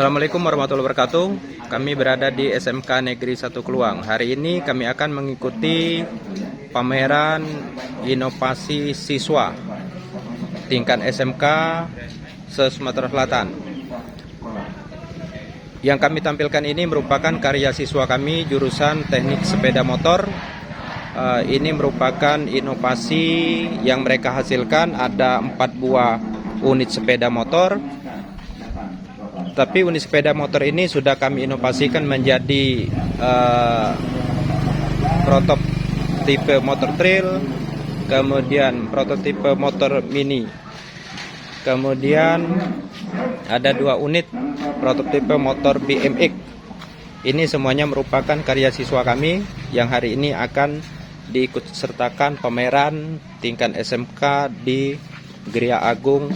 Assalamualaikum warahmatullahi wabarakatuh. Kami berada di SMK Negeri 1 Kluang. Hari ini kami akan mengikuti pameran inovasi siswa tingkat SMK se-Sumatera Selatan. Yang kami tampilkan ini merupakan karya siswa kami jurusan Teknik Sepeda Motor. Ini merupakan inovasi yang mereka hasilkan, ada 4 buah unit sepeda motor. Tapi unit sepeda motor ini sudah kami inovasikan menjadi prototipe motor trail, kemudian prototipe motor mini, kemudian ada 2 unit prototipe motor BMX. Ini semuanya merupakan karya siswa kami yang hari ini akan diikut sertakan pameran tingkat SMK di Gria Agung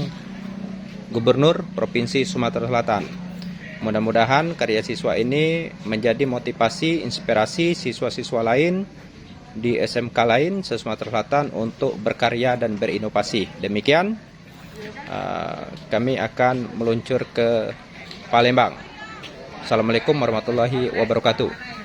Gubernur Provinsi Sumatera Selatan. Mudah-mudahan karya siswa ini menjadi motivasi, inspirasi siswa-siswa lain di SMK lain se-Sumatera Selatan untuk berkarya dan berinovasi. Demikian, kami akan meluncur ke Palembang. Assalamualaikum warahmatullahi wabarakatuh.